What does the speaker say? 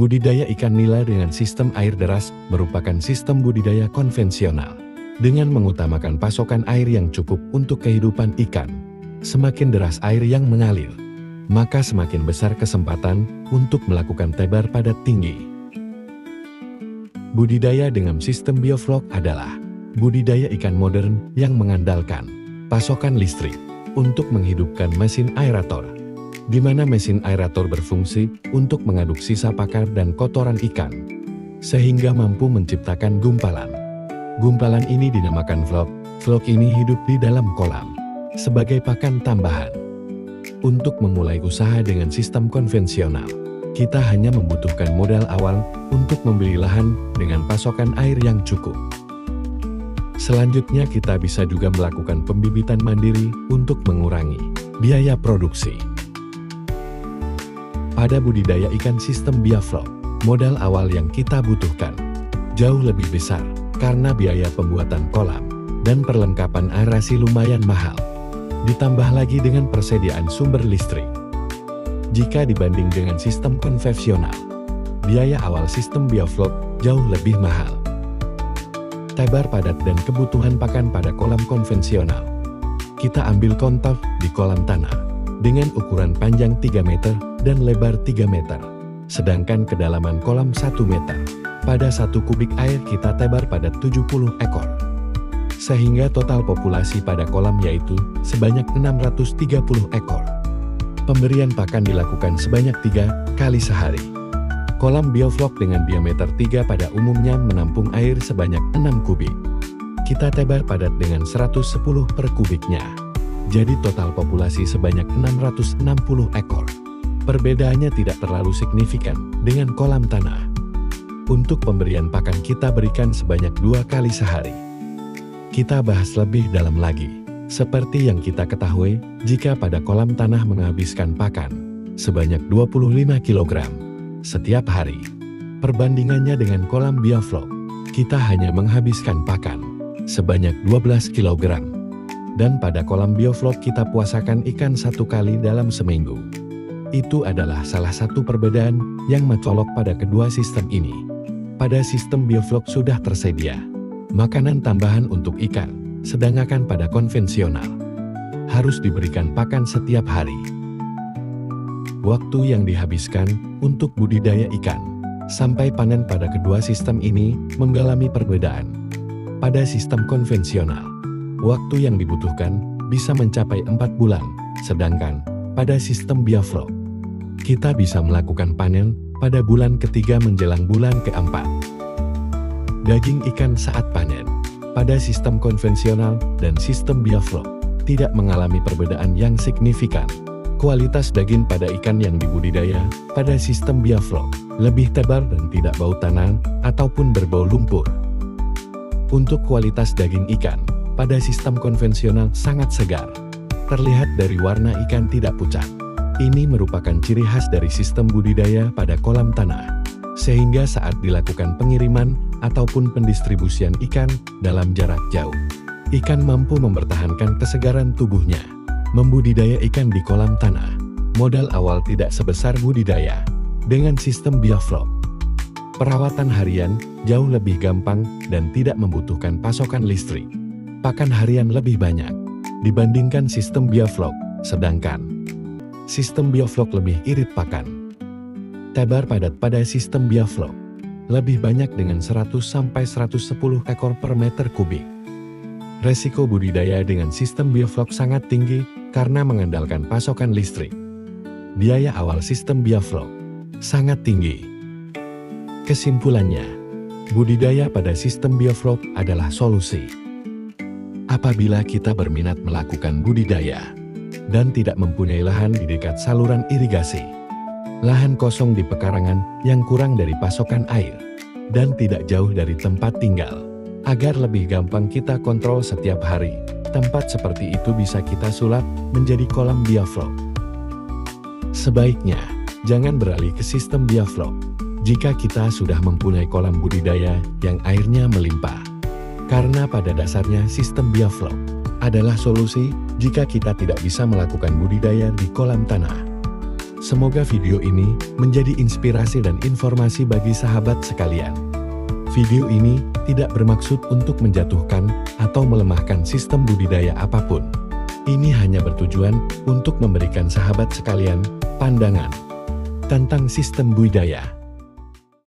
Budidaya ikan nila dengan sistem air deras merupakan sistem budidaya konvensional. Dengan mengutamakan pasokan air yang cukup untuk kehidupan ikan. Semakin deras air yang mengalir, maka semakin besar kesempatan untuk melakukan tebar padat tinggi. Budidaya dengan sistem bioflok adalah budidaya ikan modern yang mengandalkan pasokan listrik untuk menghidupkan mesin aerator, di mana mesin aerator berfungsi untuk mengaduk sisa pakan dan kotoran ikan, sehingga mampu menciptakan gumpalan. Gumpalan ini dinamakan vlog. Vlog ini hidup di dalam kolam sebagai pakan tambahan. Untuk memulai usaha dengan sistem konvensional, kita hanya membutuhkan modal awal untuk membeli lahan dengan pasokan air yang cukup. Selanjutnya kita bisa juga melakukan pembibitan mandiri untuk mengurangi biaya produksi. Pada budidaya ikan sistem bioflok, modal awal yang kita butuhkan jauh lebih besar karena biaya pembuatan kolam dan perlengkapan aerasi lumayan mahal. Ditambah lagi dengan persediaan sumber listrik. Jika dibanding dengan sistem konvensional, biaya awal sistem bioflok jauh lebih mahal. Tebar padat dan kebutuhan pakan pada kolam konvensional. Kita ambil contoh di kolam tanah dengan ukuran panjang 3 meter dan lebar 3 meter. Sedangkan kedalaman kolam 1 meter. Pada 1 kubik air kita tebar padat 70 ekor. Sehingga total populasi pada kolam yaitu sebanyak 630 ekor. Pemberian pakan dilakukan sebanyak 3 kali sehari. Kolam bioflok dengan diameter 3 pada umumnya menampung air sebanyak 6 kubik. Kita tebar padat dengan 110 per kubiknya. Jadi total populasi sebanyak 660 ekor. Perbedaannya tidak terlalu signifikan dengan kolam tanah. Untuk pemberian pakan kita berikan sebanyak 2 kali sehari. Kita bahas lebih dalam lagi. Seperti yang kita ketahui, jika pada kolam tanah menghabiskan pakan sebanyak 25 kg setiap hari. Perbandingannya dengan kolam bioflok, kita hanya menghabiskan pakan sebanyak 12 kg. Dan pada kolam bioflok kita puasakan ikan 1 kali dalam seminggu. Itu adalah salah satu perbedaan yang mencolok pada kedua sistem ini. Pada sistem bioflok sudah tersedia makanan tambahan untuk ikan, sedangkan pada konvensional harus diberikan pakan setiap hari. Waktu yang dihabiskan untuk budidaya ikan sampai panen pada kedua sistem ini mengalami perbedaan. Pada sistem konvensional, waktu yang dibutuhkan bisa mencapai 4 bulan, sedangkan pada sistem bioflok, kita bisa melakukan panen pada bulan ketiga menjelang bulan keempat. Daging ikan saat panen pada sistem konvensional dan sistem bioflok tidak mengalami perbedaan yang signifikan. Kualitas daging pada ikan yang dibudidaya pada sistem bioflok lebih tebal dan tidak bau tanah ataupun berbau lumpur. Untuk kualitas daging ikan pada sistem konvensional sangat segar. Terlihat dari warna ikan tidak pucat. Ini merupakan ciri khas dari sistem budidaya pada kolam tanah. Sehingga saat dilakukan pengiriman ataupun pendistribusian ikan dalam jarak jauh, ikan mampu mempertahankan kesegaran tubuhnya. Membudidaya ikan di kolam tanah, modal awal tidak sebesar budidaya dengan sistem bioflok. Perawatan harian jauh lebih gampang dan tidak membutuhkan pasokan listrik. Pakan harian lebih banyak dibandingkan sistem bioflok, sedangkan sistem bioflok lebih irit pakan. Tebar padat pada sistem bioflok lebih banyak dengan 100-110 ekor per meter kubik. Resiko budidaya dengan sistem bioflok sangat tinggi karena mengandalkan pasokan listrik. Biaya awal sistem bioflok sangat tinggi. Kesimpulannya, budidaya pada sistem bioflok adalah solusi. Apabila kita berminat melakukan budidaya dan tidak mempunyai lahan di dekat saluran irigasi, lahan kosong di pekarangan yang kurang dari pasokan air, dan tidak jauh dari tempat tinggal, agar lebih gampang kita kontrol setiap hari, tempat seperti itu bisa kita sulap menjadi kolam bioflok. Sebaiknya, jangan beralih ke sistem bioflok jika kita sudah mempunyai kolam budidaya yang airnya melimpah. Karena pada dasarnya sistem bioflok adalah solusi jika kita tidak bisa melakukan budidaya di kolam tanah. Semoga video ini menjadi inspirasi dan informasi bagi sahabat sekalian. Video ini tidak bermaksud untuk menjatuhkan atau melemahkan sistem budidaya apapun. Ini hanya bertujuan untuk memberikan sahabat sekalian pandangan tentang sistem budidaya.